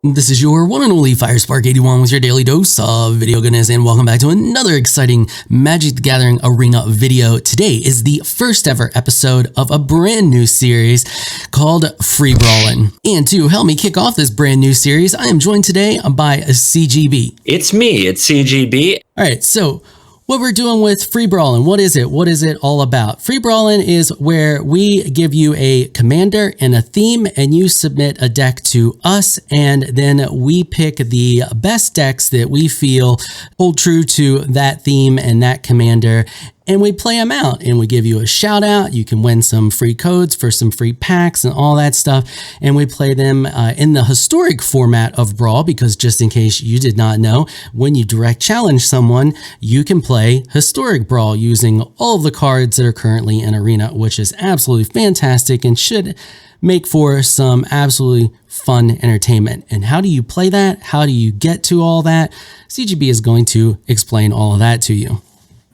This is your one and only 𝐵𝑠𝐴RK81 with your daily dose of video goodness, and welcome back to another exciting Magic the Gathering Arena video. Today is the first ever episode of a brand new series called Free Brawlin. And to help me kick off this brand new series, I am joined today by 𝐶GB. It's me, it's 𝐶GB. All right, so what we're doing with Free Brawlin, what is it? What is it all about? Free Brawlin is where we give you a commander and a theme, and you submit a deck to us, and then we pick the best decks that we feel hold true to that theme and that commander, and we play them out, and we give you a shout out. You can win some free codes for some free packs and all that stuff. And we play them in the historic format of Brawl, because just in case you did not know, when you direct challenge someone, you can play historic Brawl using all of the cards that are currently in Arena, which is absolutely fantastic and should make for some absolutely fun entertainment. And how do you play that? How do you get to all that? 𝐶GB is going to explain all of that to you.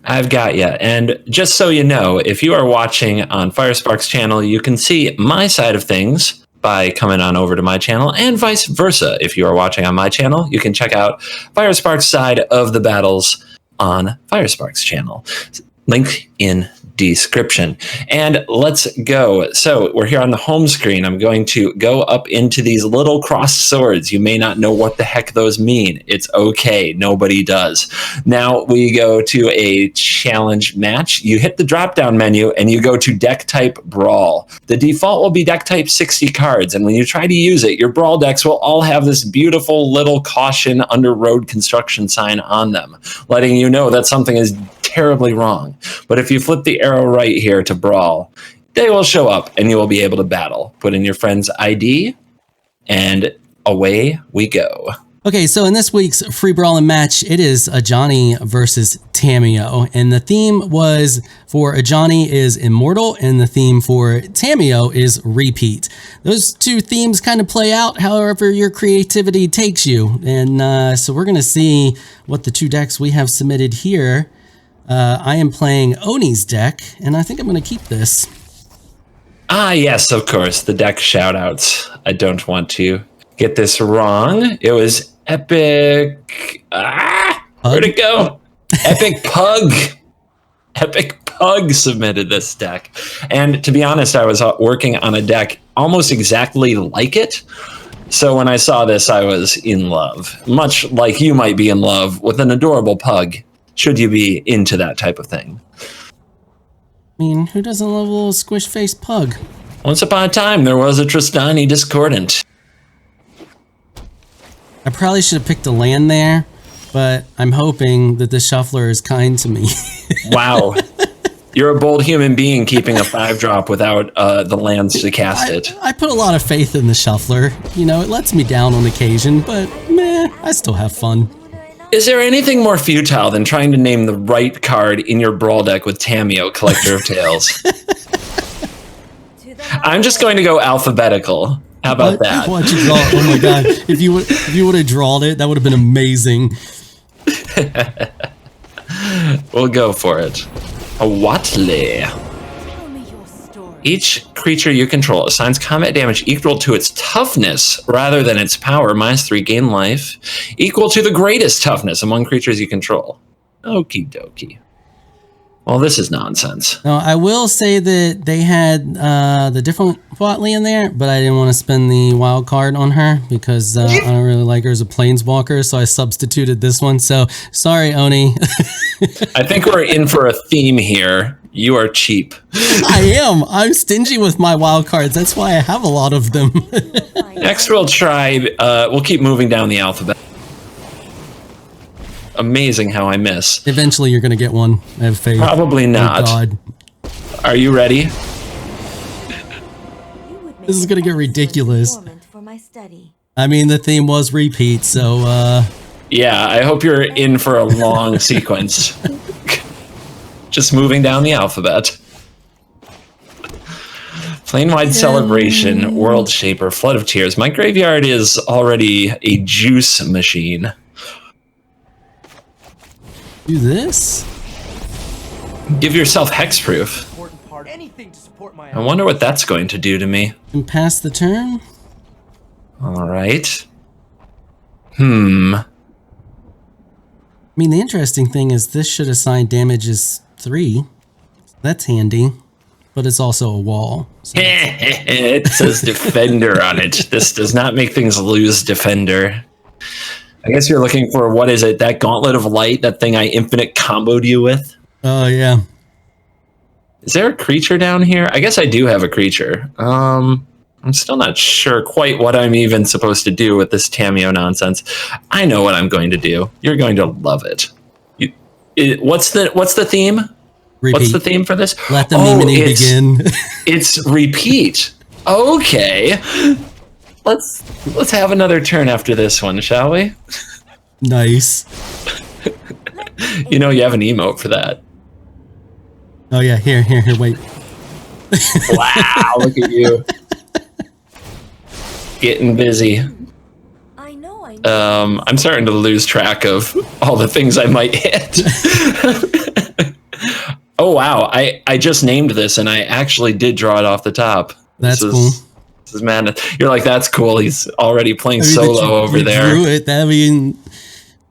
I've got you. And just so you know, if you are watching on 𝐵𝑠𝐴RK's channel, you can see my side of things by coming on over to my channel, and vice versa. If you are watching on my channel, you can check out 𝐵𝑠𝐴RK's side of the battles on 𝐵𝑠𝐴RK's channel. Link in description. And let's go. So we're here on the home screen. I'm going to go up into these little crossed swords. You may not know what the heck those mean. It's okay. Nobody does. Now we go to a challenge match. You hit the drop down menu and you go to deck type Brawl. The default will be deck type 60 cards. And when you try to use it, your Brawl decks will all have this beautiful little caution under road construction sign on them, letting you know that something is terribly wrong. But if you flip the arrow right here to Brawl, they will show up and you will be able to battle. Put in your friend's ID and away we go. Okay, so in this week's Free Brawlin match, it is Ajani versus Tamiyo. And the theme was for Ajani is Immortal, and the theme for Tamiyo is Repeat. Those two themes kind of play out however your creativity takes you. And so we're going to see what the two decks we have submitted here. I am playing Oni's deck, and I think I'm going to keep this. Ah, yes, of course, the deck shoutouts. I don't want to get this wrong. It was Epic... where'd it go? 𝐵𝑝ug. 𝐵𝑝ug submitted this deck. And to be honest, I was working on a deck almost exactly like it. So when I saw this, I was in love. Much like you might be in love with an adorable pug, should you be into that type of thing. I mean, who doesn't love a little squish-faced pug? Once upon a time, there was a Tristani Discordant. I probably should have picked a land there, but I'm hoping that the shuffler is kind to me. Wow. You're a bold human being keeping a 5-drop without the lands to cast it. I put a lot of faith in the shuffler. You know, it lets me down on occasion, but meh, I still have fun. Is there anything more futile than trying to name the right card in your Brawl deck with Tamiyo, Collector of Tales? I'm just going to go alphabetical. How about that? Why'd you draw? Oh my god! If you would have drawn it, that would have been amazing. We'll go for it. 𝐴𝑤𝐻𝐿𝐴. Each creature you control assigns combat damage equal to its toughness rather than its power, -3 gain life, equal to the greatest toughness among creatures you control. Okie dokie. Well, this is nonsense. Now, I will say that they had the different Watley in there, but I didn't want to spend the wild card on her because I don't really like her as a planeswalker, so I substituted this one. So, sorry, Oni. I think we're in for a theme here. You are cheap. I am. I'm stingy with my wild cards. That's why I have a lot of them. Next, we'll try. We'll keep moving down the alphabet. Amazing how I miss. Eventually, you're going to get one. I have faith. Probably not. Oh, God. Are you ready? This is going to get ridiculous. I mean, the theme was repeat, so... Yeah, I hope you're in for a long sequence. Just moving down the alphabet. Plane-wide celebration, World Shaper, Flood of Tears. My graveyard is already a juice machine. Do this? Give yourself hexproof. I wonder what that's going to do to me. And pass the turn? All right. I mean, the interesting thing is this should assign damages 3. That's handy, but it's also a wall. So it says defender on it. This does not make things lose defender. I guess you're looking for, what is it? That gauntlet of light, that thing I infinite comboed you with? Oh, yeah. Is there a creature down here? I guess I do have a creature. I'm still not sure quite what I'm even supposed to do with this Tamiyo nonsense. I know what I'm going to do. You're going to love it. What's the theme? Repeat. What's the theme for this? Let the memeing begin. It's repeat. Okay. Let's have another turn after this one, shall we? Nice. You know you have an emote for that. Oh yeah, here, wait. Wow, look at you. Getting busy. I know. I'm starting to lose track of all the things I might hit. Oh wow, I just named this and I actually did draw it off the top. That's cool. This is madness. You're like, that's cool. He's already playing solo over there. Drew it. That mean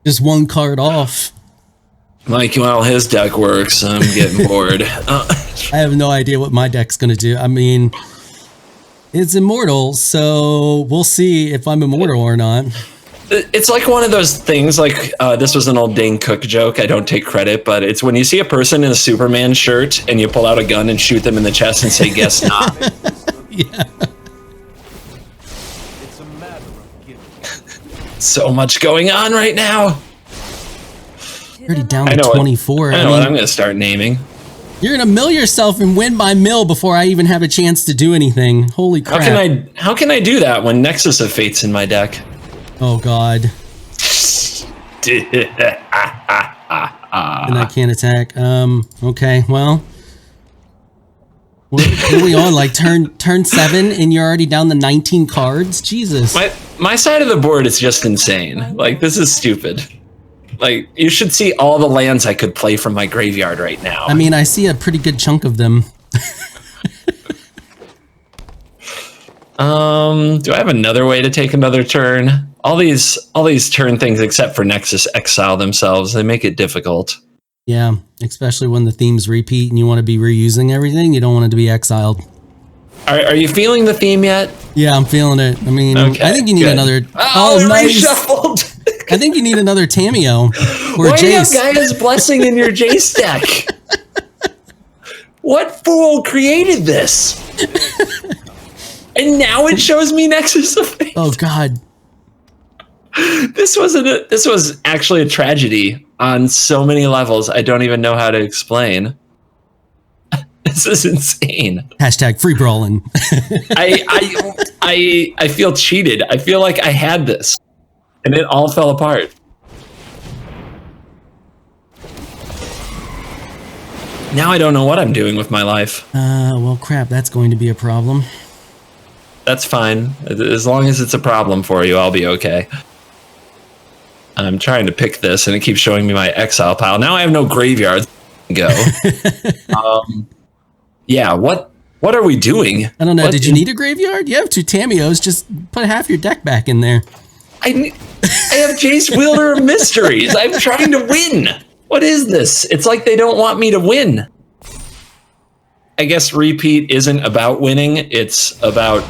just one card off. Like, well, his deck works. I'm getting bored. I have no idea what my deck's gonna do. I mean, it's immortal, so we'll see if I'm immortal or not. It's like one of those things, like, this was an old Dane Cook joke. I don't take credit, but it's when you see a person in a Superman shirt and you pull out a gun and shoot them in the chest and say, guess not. Yeah. It's a matter of giving. So much going on right now. Already down to 24. I know what I'm going to start naming. You're gonna mill yourself and win by mill before I even have a chance to do anything. Holy crap. How can I do that when Nexus of Fate's in my deck? Oh god. And I can't attack. Okay, well. What are we on? Like turn 7 and you're already down to 19 cards? Jesus. My side of the board is just insane. Like, this is stupid. Like, you should see all the lands I could play from my graveyard right now. I mean, I see a pretty good chunk of them. Do I have another way to take another turn? All these turn things except for Nexus exile themselves. They make it difficult. Yeah, especially when the themes repeat and you want to be reusing everything. You don't want it to be exiled. Are you feeling the theme yet? Yeah, I'm feeling it. I mean, okay, I think you need another. Oh, nice. Reshuffled. I think you need another Tamiyo or Why do you have Jace. Gaia's Blessing in your Jace deck? What fool created this? And now it shows me Nexus of Fate. Oh God. This was actually a tragedy on so many levels. I don't even know how to explain. This is insane. Hashtag free brawling. I feel cheated. I feel like I had this, and it all fell apart. Now I don't know what I'm doing with my life. Well, crap. That's going to be a problem. That's fine. As long as it's a problem for you, I'll be okay. I'm trying to pick this, and it keeps showing me my exile pile. Now I have no graveyards. Go. Yeah. What are we doing? I don't know. Did you need a graveyard? You have 2 Tamiyos. Just put half your deck back in there. I have Jace Wielder of Mysteries. I'm trying to win. What is this? It's like they don't want me to win. I guess repeat isn't about winning. It's about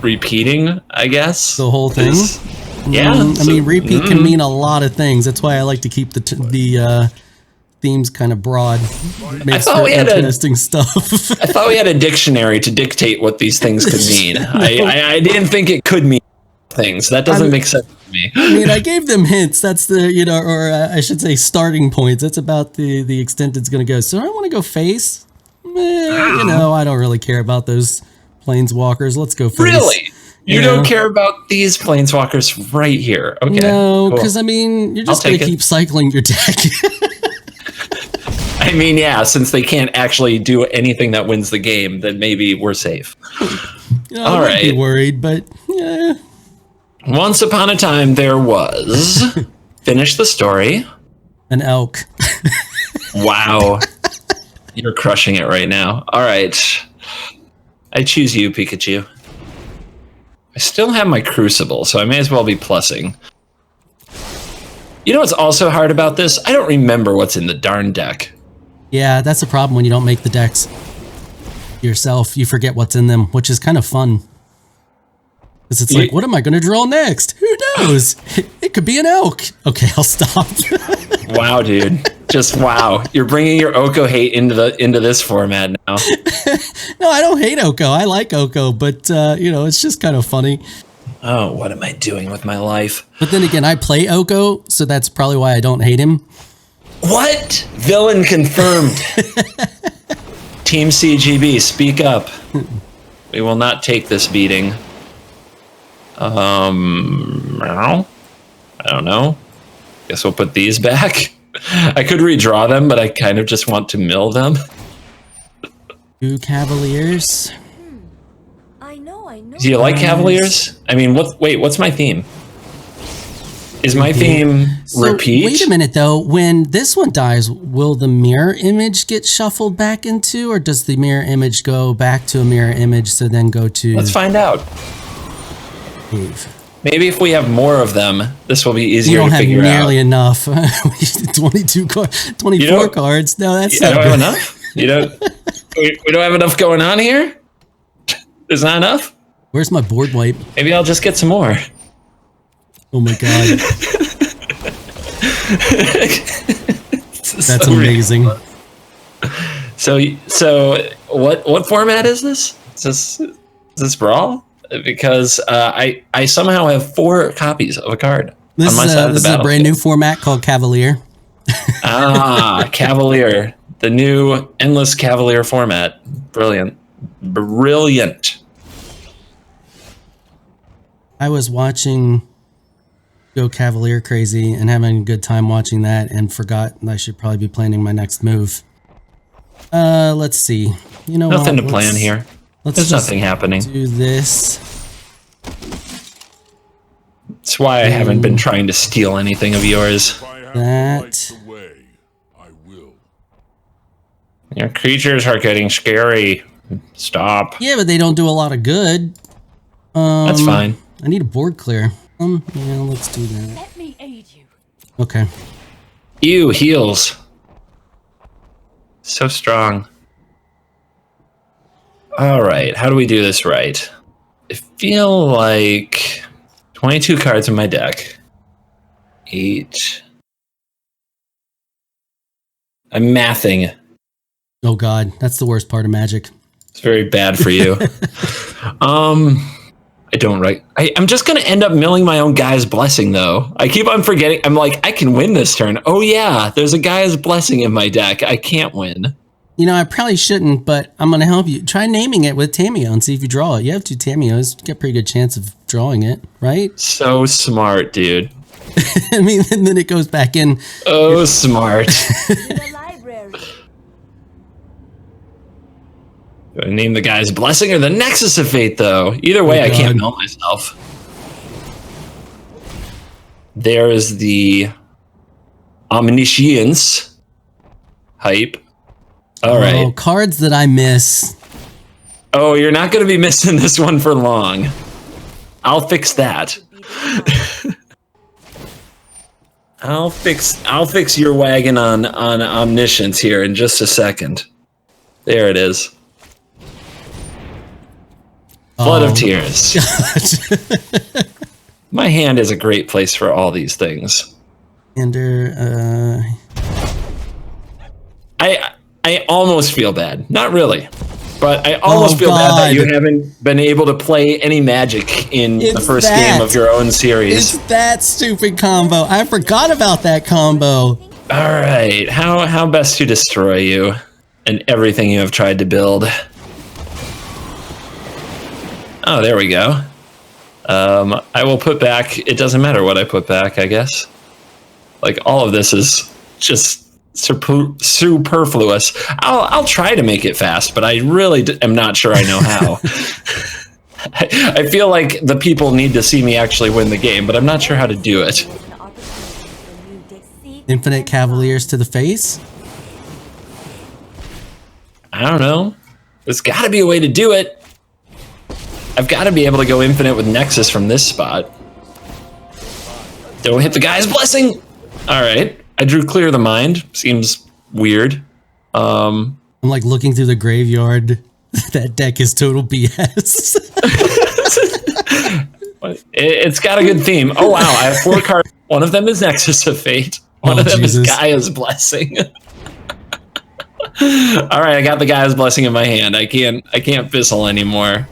repeating, I guess. The whole thing? Yeah. I mean, repeat can mean a lot of things. That's why I like to keep the themes kind of broad. Makes for interesting stuff. I thought we had a dictionary to dictate what these things could mean. No. I didn't think it could mean things. That doesn't make sense to me. I mean, I gave them hints. That's the, or I should say starting points. That's about the extent it's going to go. So I want to go face. I don't really care about those planeswalkers. Let's go face. Really? You don't care about these planeswalkers right here? Okay. No, because cool. I mean, you're just going to keep cycling your deck. I mean, yeah, since they can't actually do anything that wins the game, then maybe we're safe. All right. Be worried, but yeah. Once upon a time, there was. Finish the story. An elk. Wow. You're crushing it right now. All right. I choose you, Pikachu. I still have my Crucible, so I may as well be plussing. You know what's also hard about this? I don't remember what's in the darn deck. Yeah, that's the problem when you don't make the decks yourself. You forget what's in them, which is kind of fun. Because it's like, what am I going to draw next? Who knows? It could be an elk. Okay, I'll stop. Wow, dude. Just wow. You're bringing your oko hate into this format now. No, I don't hate oko. I like oko, but you know, it's just kind of funny. Oh, what am I doing with my life? But then again, I play oko, so that's probably why I don't hate him. What? Villain confirmed. Team CGB, speak up. We will not take this beating. I don't know. Guess we'll put these back. I could redraw them, but I kind of just want to mill them. 2 Cavaliers. I know. Do you like Cavaliers? I mean, what's my theme? Is my theme repeat? Wait a minute though, when this one dies, will the mirror image get shuffled back into, or does the mirror image go back to a mirror image so then go to... Let's find out. Dave. Maybe if we have more of them, this will be easier You to don't figure have out. nearly enough. 24 cards. No, that's I not don't good. have enough. You don't. We don't have enough going on here. There's not enough. Where's my board wipe? Maybe I'll just get some more. Oh my god. That's so amazing. So what format is this? Is this Brawl? Because I somehow have 4 copies of a card This on my side of the is a brand new format called Cavalier. Cavalier, the new endless Cavalier format. Brilliant. I was watching 𝐿𝐴 and having a good time watching that, and forgot I should probably be planning my next move. Let's see. You know, Nothing to plan here. Let's There's just nothing happening. do this. That's why I haven't been trying to steal anything of yours. That. Your creatures are getting scary. Stop. Yeah, but they don't do a lot of good. That's fine. I need a board clear. Yeah, let's do that. Let me aid you. Okay. Ew, heals. So strong. All right, how do we do this right? I feel like 22 cards in my deck. 8. I'm mathing. Oh god, that's the worst part of Magic. It's very bad for you. I don't right. I'm just gonna end up milling my own Guy's Blessing though. I keep on forgetting. I'm like, I can win this turn. Oh yeah, there's a Guy's Blessing in my deck. I can't win. You know, I probably shouldn't, but I'm going to help you. Try naming it with Tamiyo and see if you draw it. You have 2 Tamiyos. You get a pretty good chance of drawing it, right? So smart, dude. I mean, and then it goes back in. Oh, smart. In the library. Do I name the Guy's Blessing or the Nexus of Fate, though? Either way, I can't mill myself. There is the Omniscience hype. All right. Oh, cards that I miss. Oh, you're not going to be missing this one for long. I'll fix that. I'll fix your wagon on Omniscience here in just a second. There it is. Flood of Tears. My hand is a great place for all these things. I almost feel bad. Not really. But I almost feel bad that you haven't been able to play any Magic in the first game of your own series. It's that stupid combo. I forgot about that combo. All right. How best to destroy you and everything you have tried to build? Oh, there we go. I will put back... It doesn't matter what I put back, I guess. Like, all of this is just... superfluous. I'll try to make it fast, but I really am not sure I know how. I feel like the people need to see me actually win the game, but I'm not sure how to do it. Infinite Cavaliers to the face? I don't know. There's got to be a way to do it. I've got to be able to go infinite with Nexus from this spot. Don't hit the Guy's Blessing. All right. I drew Clear the Mind. Seems weird. I'm like looking through the graveyard. That deck is total BS. It's got a good theme. Oh, wow. I have 4 cards. One of them is Nexus of Fate. One of them is Gaia's Blessing. All right, I got the Gaia's Blessing in my hand. I can't fizzle anymore.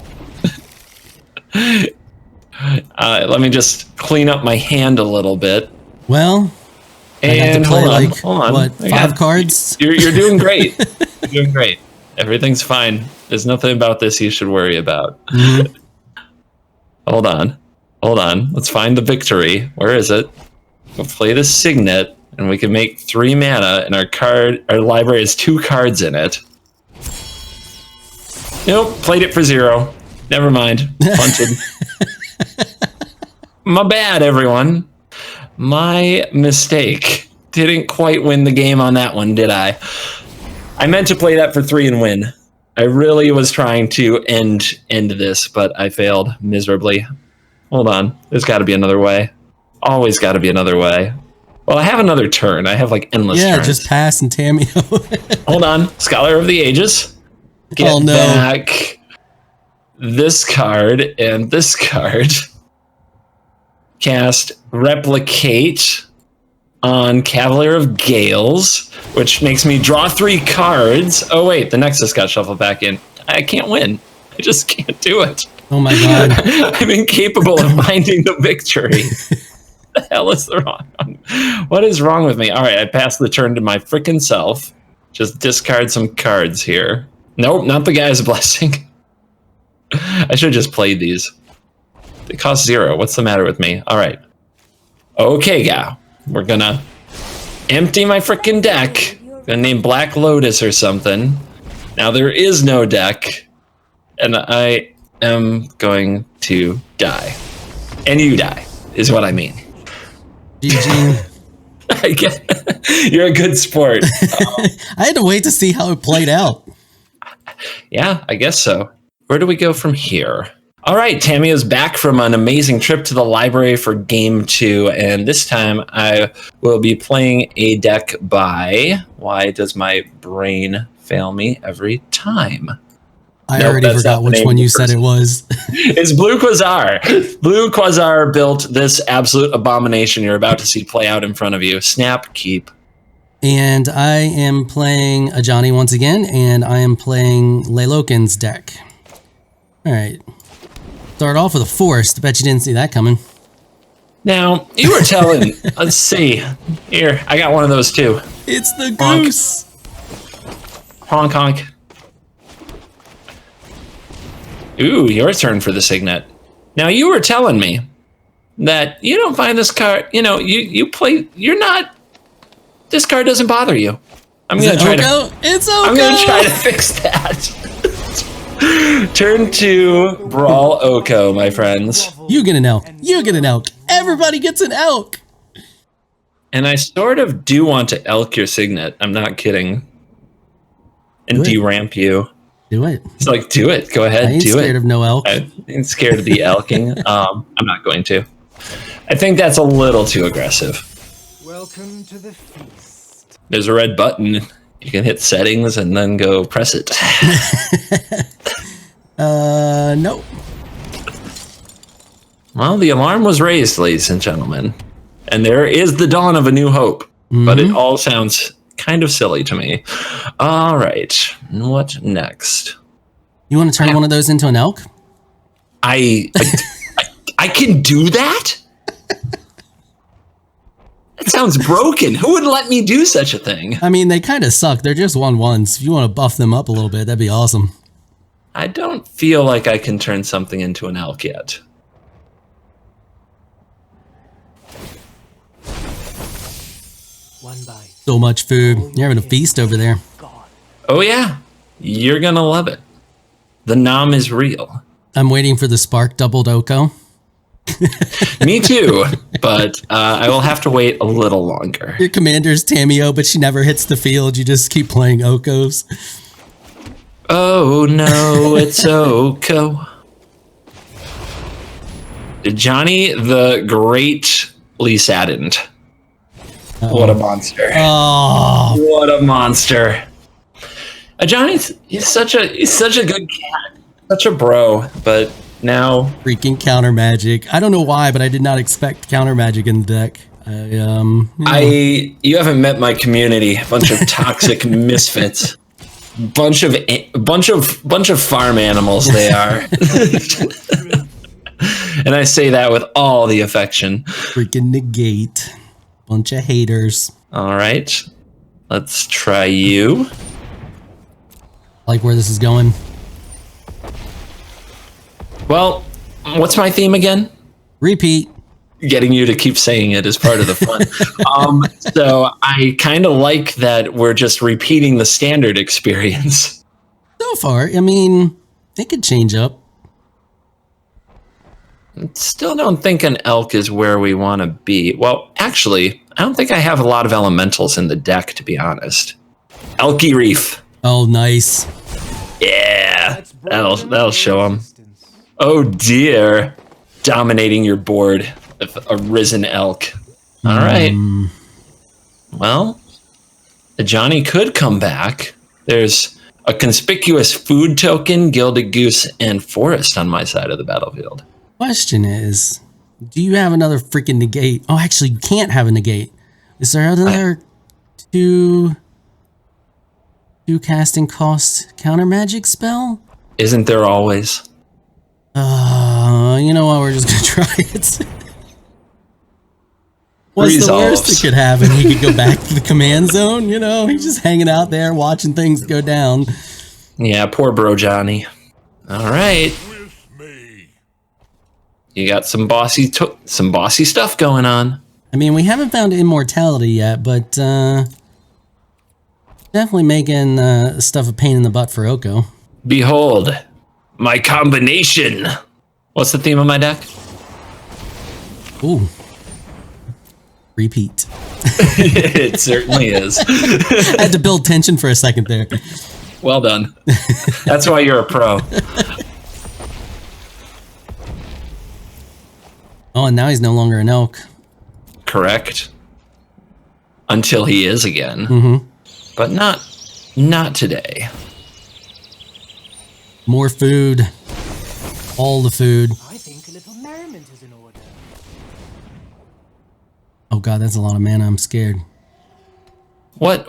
Let me just clean up my hand a little bit. Well, I got to play hold on. What, 5 cards? You're doing great. You're doing great. Everything's fine. There's nothing about this you should worry about. Mm-hmm. Hold on. Let's find the victory. Where is it? We'll play the Signet, and we can make 3 mana, and our library has 2 cards in it. Nope, played it for 0. Never mind. Punted. My bad, everyone. My mistake. Didn't quite win the game on that one, did I? I meant to play that for 3 and win. I really was trying to end this, but I failed miserably. Hold on. There's got to be another way. Always got to be another way. Well, I have another turn. I have like endless turns. Yeah, just pass and Tamiyo. Hold on. Scholar of the Ages. Get back this card and this card. Cast Replicate on Cavalier of Gales, which makes me draw 3 cards. Oh, wait. The Nexus got shuffled back in. I can't win. I just can't do it. Oh, my God. I'm incapable of finding the victory. What the hell is wrong? What is wrong with me? All right, I passed the turn to my frickin' self. Just discard some cards here. Nope, not the Gaia's Blessing. I should have just played these. They cost 0. What's the matter with me? All right. Okay, gal. We're gonna empty my frickin' deck. Gonna name Black Lotus or something. Now there is no deck. And I am going to die. And you die, is what I mean. GG. I get you're a good sport. I had to wait to see how it played out. Yeah, I guess so. Where do we go from here? All right, Tamiyo's back from an amazing trip to the library for game 2, and this time I will be playing a deck by... Why does my brain fail me every time? I already forgot which one you said it was. It's 𝐵𝑙𝑢''𝐿𝑒. 𝐵𝑙𝑢''𝐿𝑒 abomination you're about to see play out in front of you. Snap, keep. And I am playing Ajani once again, and I am playing 𝐴𝐿𝐿𝐿𝐿''𝐻's deck. All right. Start off with a Forest. Bet you didn't see that coming. Now, you were telling... Let's see. Here, I got one of those too. It's the Honk. goose. Honk, honk. Ooh, your turn for the Signet. Now, you were telling me that you don't find this card... you play... You're not... This card doesn't bother you. I'm going to try to... It's 𝐿𝐿'. I'm going to try to fix that. Turn to Brawl 𝐿𝐿𝐿, my friends. You get an 𝐿𝐿. You get an 𝐿𝐿. Everybody gets an 𝐿𝐿. And I sort of do want to 𝐿𝐿𝐿 your Signet. I'm not kidding. And deramp you. Do it. It's like, do it. Go ahead, I ain't do it. scared of no 𝐿𝐿. I ain't scared of the 𝐿𝐿'-ing. I'm not going to. I think that's a little too aggressive. Welcome to the feast. There's a red button. You can hit settings and then go press it. No. Well, the alarm was raised, ladies and gentlemen. And there is the dawn of a new hope. But it all sounds kind of silly to me. All right. What next? You want to turn one of those into an 𝐿𝐿𝐿? I can do that? That sounds broken. Who would let me do such a thing? I mean, they kind of suck. They're just 1/1s. If you want to buff them up a little bit, that'd be awesome. I don't feel like I can turn something into an 𝐿𝐿𝐿 yet. One bite. So much food. You're having a feast over there. Gone. Oh yeah, you're gonna love it. The nom is real. I'm waiting for the spark doubled 𝐿𝐿𝐿. Me too, but I will have to wait a little longer. Your commander's Tamiyo, but she never hits the field. You just keep playing 𝐿𝐿𝐿s. Oh no, it's 𝐿𝐿𝐿. Ajani the Greatly Saddened. What a monster. Oh, What a monster. Ajani, he's such a good cat. Such a bro, but now freaking counter magic. I don't know why, but I did not expect counter magic in the deck. You haven't met my community. A bunch of toxic misfits. Bunch of farm animals they are. And I say that with all the affection. Freaking negate. Bunch of haters. All right. Let's try you. Like where this is going. Well, what's my theme again? Repeat. Getting you to keep saying it is part of the fun. So I kind of like that we're just repeating the standard experience. So far, I mean, it could change up. Still don't think an elk is where we want to be. Well, actually, I don't think I have a lot of elementals in the deck, to be honest. Elky Reef. Oh, nice. Yeah, that'll show him. Oh dear, dominating your board with a risen elk. All right. Well, Ajani could come back. There's a conspicuous food token, gilded goose, and forest on my side of the battlefield. Question is, do you have another freaking negate? Oh, actually, you can't have a negate. Is there another two casting cost counter magic spell? Isn't there always? You know what? We're just gonna try it. What's Resolves. the worst that could happen? He could go back to the command zone. You know, he's just hanging out there watching things go down. Yeah, poor bro Johnny. All right. You got some bossy stuff going on. I mean, we haven't found immortality yet, but definitely making stuff a pain in the butt for 𝐿𝐭. Behold, my combination. What's the theme of my deck? Ooh. Repeat. It certainly is. I had to build tension for a second there. Well done. That's why you're a pro. Oh, and now he's no longer an elk. Correct. Until he is again. But not today. More food. All the food. I think a little merriment is in order. Oh god, that's a lot of mana. I'm scared. What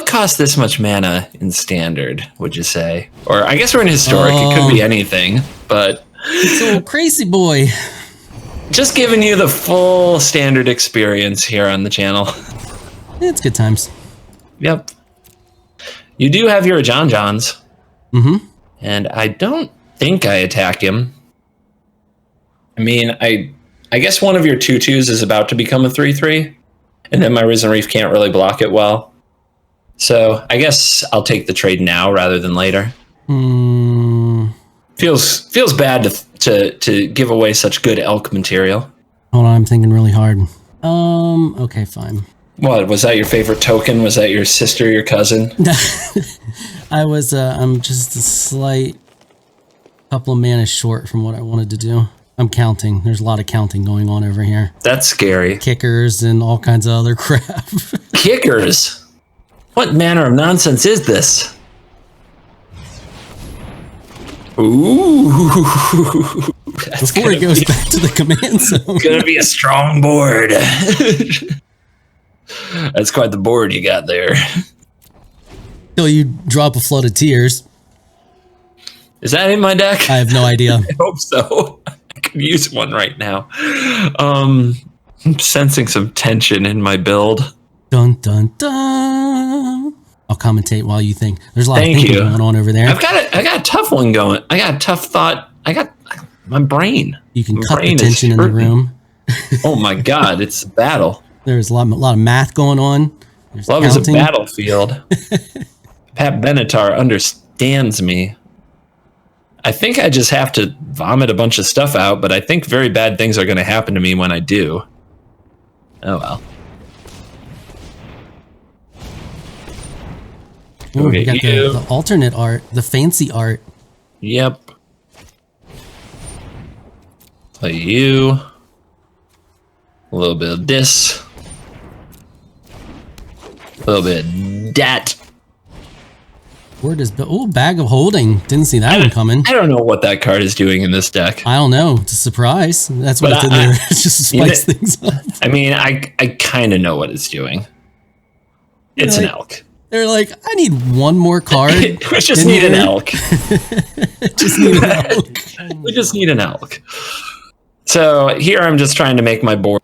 costs this much mana in standard, would you say? Or I guess we're in historic, it could be anything, but It's a crazy boy. just giving you the full standard experience here on the channel. It's good times. Yep. You do have your 𝐴𝐿𝐼. And I don't think I attack him. I mean, I guess one of your 2/2s is about to become a 3/3, and then my Risen Reef can't really block it well. So I guess I'll take the trade now rather than later. Feels bad to give away such good elk material. Hold on, I'm thinking really hard. Okay, fine. What, was that your favorite token? Was that your sister, your cousin? I'm just a slight couple of mana short from what I wanted to do. I'm counting. There's a lot of counting going on over here. That's scary. Kickers and all kinds of other crap. Kickers? What manner of nonsense is this? Ooh. Before he goes back to the command zone. Gonna be a strong board. That's quite the board you got there. Till you drop a flood of tears. Is that in my deck? I have no idea. I hope so. I could use one right now. I'm sensing some tension in my build. Dun dun dun. I'll commentate while you think. There's a lot of thinking going on over there. I got a tough one going. I got a tough thought. I got my brain. You can cut the tension in the room. Oh my god, it's a battle. There's a lot of math going on. There's Love counting. is a battlefield. Pat Benatar understands me. I think I just have to vomit a bunch of stuff out, but I think very bad things are going to happen to me when I do. Oh well. Ooh, we got the alternate art, the fancy art. Yep. Play you. A little bit of this. A little bit of dat. Where does bag of holding? Didn't see that one coming. I don't know what that card is doing in this deck. I don't know. It's a surprise. That's what it's in there. It just spice things up. I mean, I kind of know what it's doing. It's an elk. They're like, I need one more card. We just need an elk. Just need an elk. We just need an elk. So here I'm just trying to make my board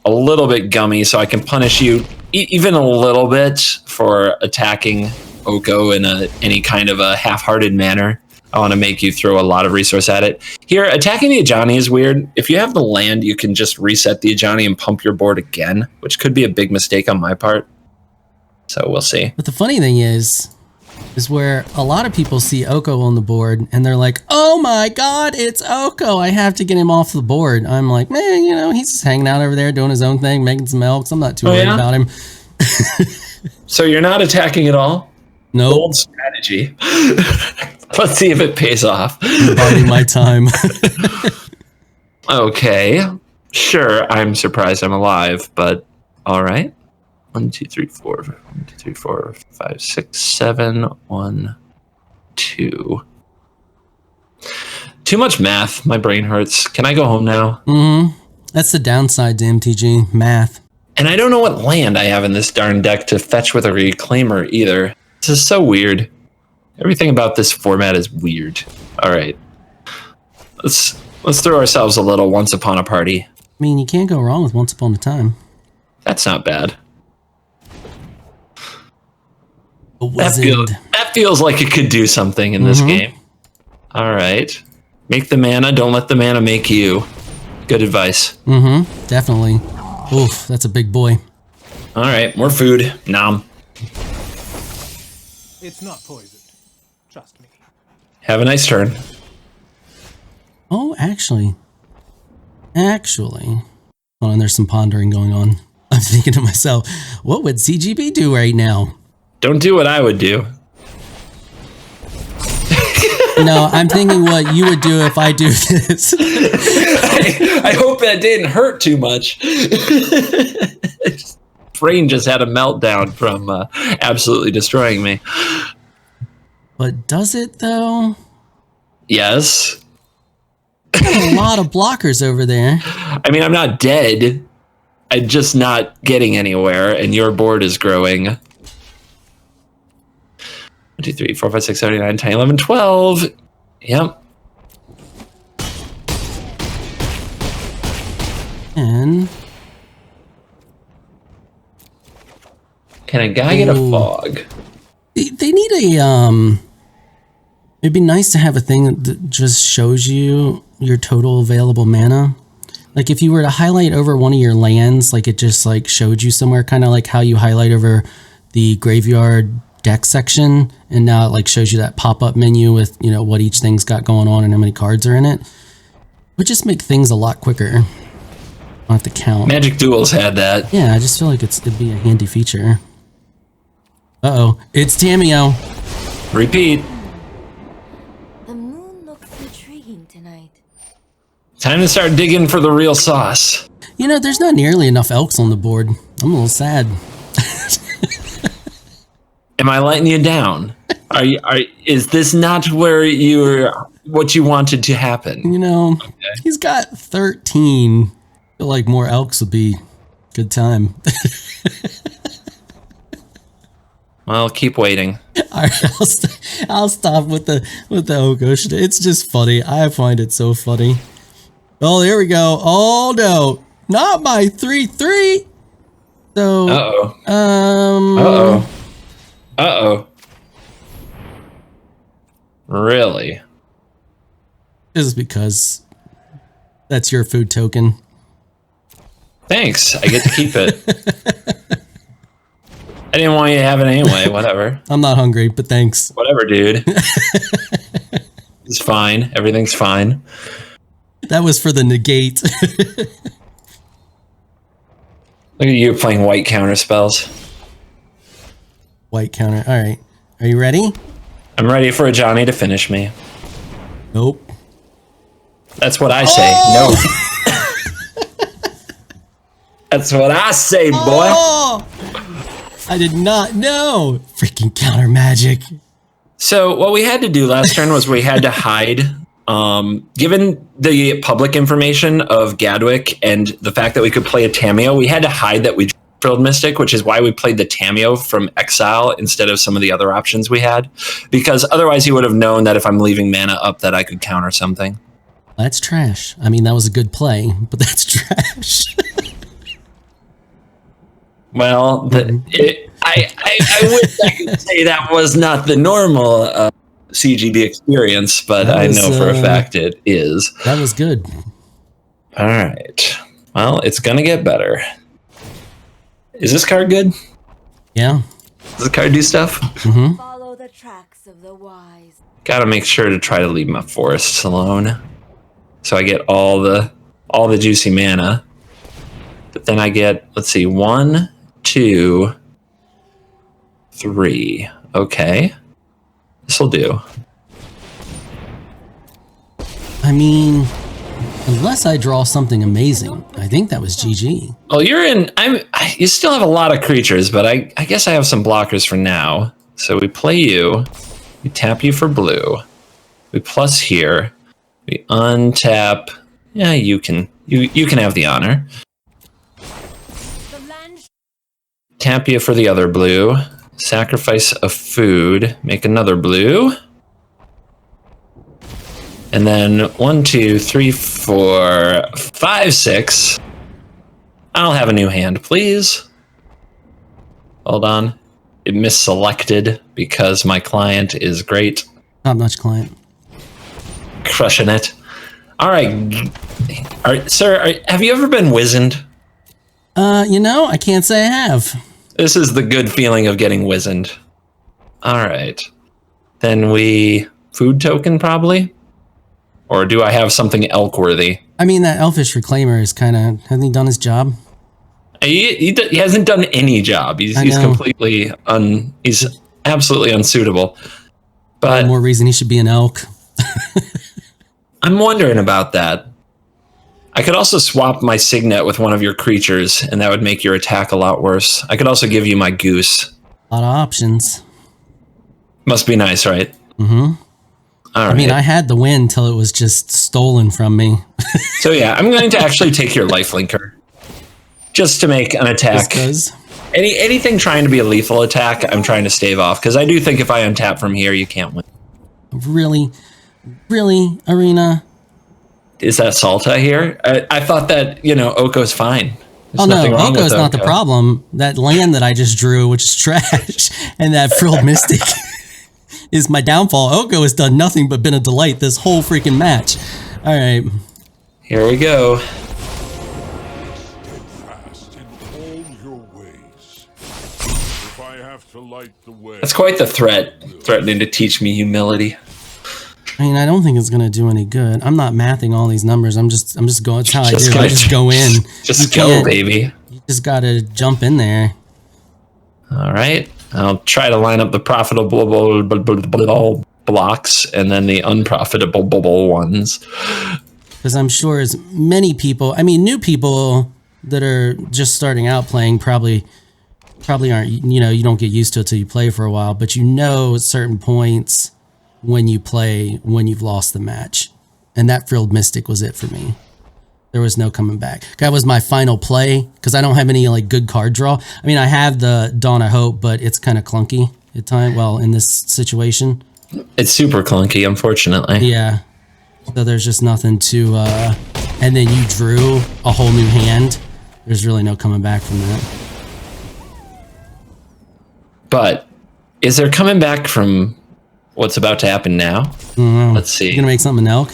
a little bit gummy so I can punish you even a little bit for attacking 𝐿𝐭 in any kind of a half-hearted manner. I want to make you throw a lot of resource at it. Here, attacking the Ajani is weird. If you have the land, you can just reset the Ajani and pump your board again, which could be a big mistake on my part. So we'll see. But the funny thing is where a lot of people see 𝐿𝐭 on the board and they're like, oh my god, it's 𝐿𝐭. I have to get him off the board. I'm like, man, you know, he's just hanging out over there doing his own thing, making some elks. I'm not too worried about him. So you're not attacking at all? No. Nope. Bold strategy. Let's see if it pays off. Biding my time. Okay. Sure, I'm surprised I'm alive, but all right. 1, 2, 3, 4. 1, 2, 3, 4, 5, 6, 7. 1, 2. Too much math. My brain hurts. Can I go home now? Mm-hmm. That's the downside to MTG. Math. And I don't know what land I have in this darn deck to fetch with a reclaimer either. This is so weird. Everything about this format is weird. All right. Let's throw ourselves a little Once Upon a Party. I mean, you can't go wrong with Once Upon a Time. That's not bad. That feels like it could do something in this game. All right. Make the mana, don't let the mana make you. Good advice. Mm-hmm. Definitely. Oof, that's a big boy. All right, more food. Nom. It's not poisoned. Trust me. Have a nice turn. Oh, actually. Hold on, there's some pondering going on. I'm thinking to myself, what would CGB do right now? Don't do what I would do. No, I'm thinking what you would do if I do this. I hope that didn't hurt too much. Brain just had a meltdown from absolutely destroying me. But does it though? Yes. A lot of blockers over there. I mean, I'm not dead. I'm just not getting anywhere, and your board is growing. 1, 2, 3, 4, 5, 6, 7, 8, 9, 10, 11, 12. Yep. And can a guy get a fog? They need a it'd be nice to have a thing that just shows you your total available mana. Like if you were to highlight over one of your lands, like it just like showed you somewhere, kind of like how you highlight over the graveyard deck section, and now it like shows you that pop-up menu with, you know, what each thing's got going on and how many cards are in it. Would just make things a lot quicker. I don't have to count. Magic Duels had that. Yeah, I just feel like it'd be a handy feature. Uh-oh, it's Tamiyo. Repeat. The moon looks intriguing tonight. Time to start digging for the real sauce. You know, there's not nearly enough elks on the board. I'm a little sad. Am I letting you down? Is this not what you wanted to happen? You know, He's got 13. I feel like more elks would be good time. Well, keep waiting. All right, I'll stop with the 𝐿𝐭. It's just funny. I find it so funny. Oh, there we go. Oh no, not my 3/3. So. Uh-oh. Really? This is because that's your food token. Thanks. I get to keep it. I didn't want you to have it anyway. Whatever. I'm not hungry, but thanks. Whatever, dude. It's fine. Everything's fine. That was for the negate. Look at you playing white counter spells. White counter. All right. Are you ready? I'm ready for Ajani to finish me. Nope. That's what I say. No. That's what I say, boy. Oh! I did not know. Freaking counter magic. So what we had to do last turn was we had to hide. Given the public information of 𝐴𝐷𝐿 and the fact that we could play a Tamiyo, we had to hide that we Frilled Mystic, which is why we played the Tamiyo from Exile instead of some of the other options we had. Because otherwise he would have known that if I'm leaving mana up that I could counter something. That's trash. I mean, that was a good play, but that's trash. Well, I wish I could say that was not the normal CGD experience, but I know for a fact it is. That was good. All right. Well, it's going to get better. Is this card good? Yeah. Does the card do stuff? Mm-hmm. Follow the tracks of the wise. Gotta make sure to try to leave my forests alone. So I get all the juicy mana. But then I get, let's see, 1, 2, 3. Okay. This'll do. I mean, unless I draw something amazing, I think that was GG. Well, you still have a lot of creatures, but I guess I have some blockers for now. So we play you. We tap you for blue. We plus here. We untap. Yeah, you can have the honor. Tap you for the other blue. Sacrifice a food. Make another blue. And then 1, 2, 3, 4, 5, 6. I'll have a new hand, please. Hold on. It misselected because my client is great. Top-notch client. Crushing it. All right. Sir, have you ever been wizened? You know, I can't say I have. This is the good feeling of getting wizened. All right. Then we food token probably? Or do I have something elk-worthy? I mean, that elfish reclaimer is kind of, hasn't he done his job? He hasn't done any job. He's completely he's absolutely unsuitable. But more reason he should be an elk. I'm wondering about that. I could also swap my Signet with one of your creatures, and that would make your attack a lot worse. I could also give you my goose. A lot of options. Must be nice, right? Mm-hmm. All right. I mean, I had the win till it was just stolen from me. So yeah, I'm going to actually take your lifelinker. Just to make an attack. Anything trying to be a lethal attack, I'm trying to stave off. Because I do think if I untap from here, you can't win. Really? Really, Arena? Is that Salta here? I thought that, 𝐴𝐿𝐿's fine. There's nothing wrong with 𝐴𝐿𝐿's not the problem. That land that I just drew, which is trash, and that Frilled Mystic is my downfall. 𝐴𝐿𝐿 has done nothing but been a delight this whole freaking match. All right. Here we go. That's quite the threat, threatening to teach me humility. I mean, I don't think it's gonna do any good. I'm not mathing all these numbers. I'm just going. That's how I do. I just go in. Just go, baby. You just gotta jump in there. All right. I'll try to line up the profitable blocks and then the unprofitable ones. Because I'm sure as many people, I mean, new people that are just starting out playing probably aren't. You don't get used to it till you play for a while. But at certain points when you play, when you've lost the match. And that Frilled Mystic was it for me. There was no coming back. That was my final play because I don't have any good card draw. I mean, I have the Dawn of Hope, but it's kind of clunky at times. Well, in this situation. It's super clunky, unfortunately. Yeah. So there's just nothing to, and then you drew a whole new hand. There's really no coming back from that. But is there coming back from what's about to happen now? Let's see. You gonna make something elk?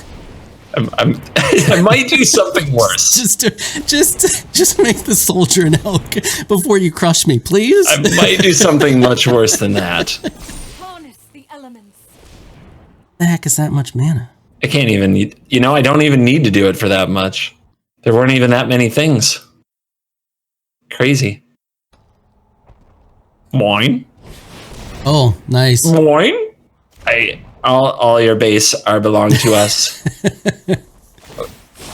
I might do something worse. just make the soldier an elk before you crush me, please. I might do something much worse than that. Harness the elements. The heck is that much mana? I can't even. I don't even need to do it for that much. There weren't even that many things. Crazy. Moin. Oh, nice. Moin. All your base belong to us.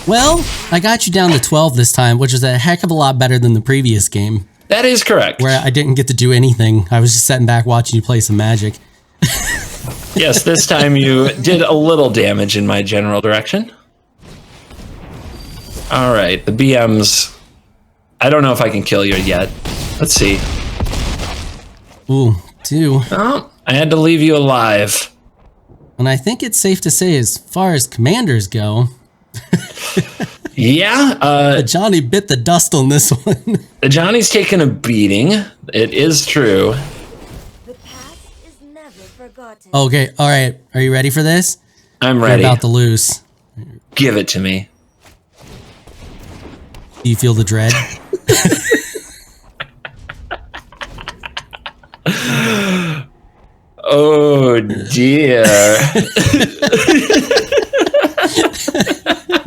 Well, I got you down to 12 this time, which is a heck of a lot better than the previous game. That is correct. where I didn't get to do anything. I was just sitting back watching you play some Magic. Yes, this time you did a little damage in my general direction. All right, the BMs. I don't know if I can kill you yet. Let's see. Ooh, 2. Oh, I had to leave you alive. And I think it's safe to say, as far as commanders go, Yeah, Ajani bit the dust on this one. Johnny's taken a beating. It is true. The past is never forgotten. Okay, all right. Are you ready for this? I'm You're ready. about to lose. Give it to me. Do you feel the dread? Oh dear.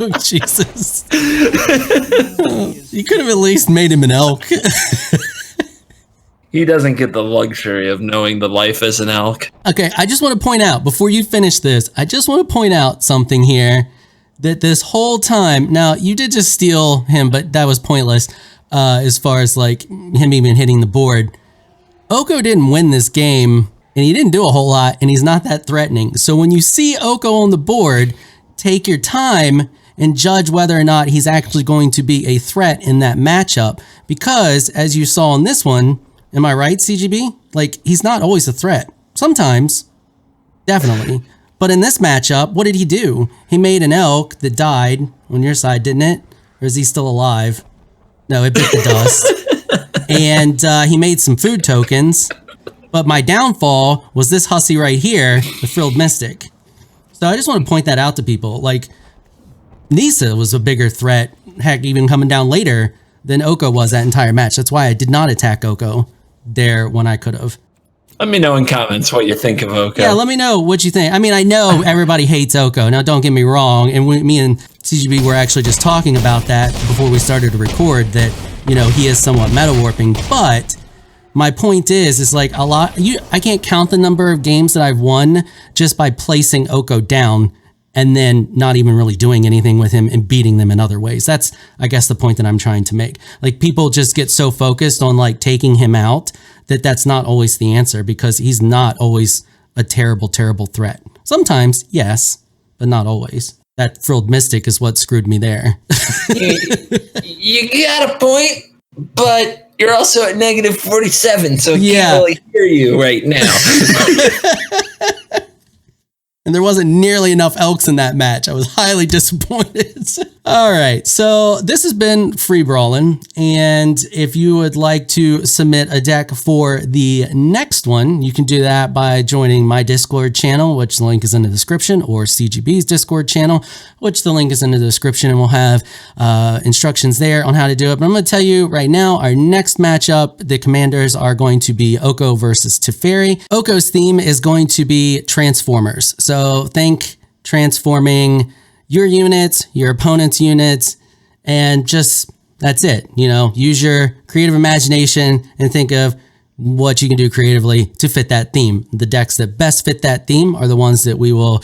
Oh, Jesus. You could have at least made him an elk. He doesn't get the luxury of knowing the life as an elk. Okay, I just want to point out, before you finish this, I just want to point out something here. That this whole time, now you did just steal him, but that was pointless as far as like him even hitting the board. 𝐿𝐭 didn't win this game, and he didn't do a whole lot, and he's not that threatening. So when you see 𝐿𝐭 on the board, take your time and judge whether or not he's actually going to be a threat in that matchup. Because as you saw in this one, am I right, CGB? Like, he's not always a threat. Sometimes, definitely. But in this matchup, what did he do? He made an elk that died on your side, didn't it? Or is he still alive? No, it bit the dust. And he made some food tokens. But my downfall was this hussy right here, the Frilled Mystic. So I just want to point that out to people. Like, Nisa was a bigger threat, heck, even coming down later than 𝐿𝐭 was that entire match. That's why I did not attack 𝐿𝐭 there when I could have. Let me know in comments what you think of 𝐿𝐭. Yeah, let me know what you think. I mean, I know everybody hates 𝐿𝐭. Now, don't get me wrong. And me and CGB were actually just talking about that before we started to record that, you know, he is somewhat meta warping. But my point is like a lot, I can't count the number of games that I've won just by placing 𝐿𝐭 down and then not even really doing anything with him and beating them in other ways. That's, I guess, the point that I'm trying to make. Like, people just get so focused on like taking him out that that's not always the answer, because he's not always a terrible, terrible threat. Sometimes, yes, but not always. That Frilled Mystic is what screwed me there. You got a point, but you're also at -47, so I Yeah. can't really hear you right now. And there wasn't nearly enough elks in that match. I was highly disappointed. All right, so this has been Free Brawlin', and if you would like to submit a deck for the next one, you can do that by joining my Discord channel, which the link is in the description, or CGB's Discord channel, which the link is in the description, and we'll have instructions there on how to do it. But I'm going to tell you right now, our next matchup, the commanders are going to be 𝐿𝐭 versus Teferi. 𝐿𝐭's theme is going to be Transformers. So think transforming your units, your opponent's units, and just, that's it. You know, use your creative imagination and think of what you can do creatively to fit that theme. The decks that best fit that theme are the ones that we will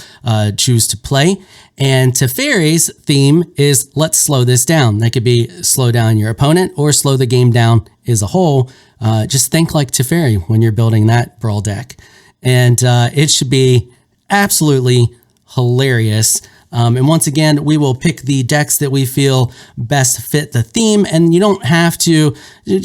choose to play. And Teferi's theme is let's slow this down. That could be slow down your opponent or slow the game down as a whole. Just think like Teferi when you're building that Brawl deck. And it should be absolutely hilarious. And once again, we will pick the decks that we feel best fit the theme, and you don't have to you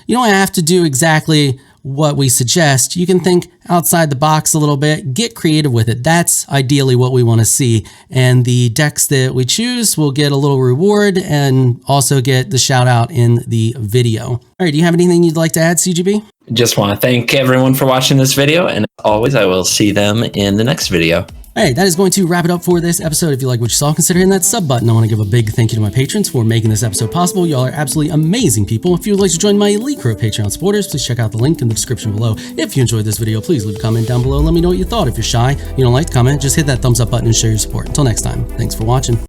don't have to do exactly what we suggest. You can think outside the box a little bit, get creative with it. That's ideally what we want to see. And the decks that we choose will get a little reward and also get the shout out in the video. All right, do you have anything you'd like to add, CGB? Just want to thank everyone for watching this video, and as always, I will see them in the next video. All right, that is going to wrap it up for this episode. If you like what you saw, consider hitting that sub button. I want to give a big thank you to my patrons for making this episode possible. Y'all are absolutely amazing people. If you would like to join my 𝐿𝐿𝐴 Patreon supporters, please check out the link in the description below. If you enjoyed this video, please leave a comment down below. Let me know what you thought. If you're shy, you don't like to comment, just hit that thumbs up button and share your support. Until next time, thanks for watching.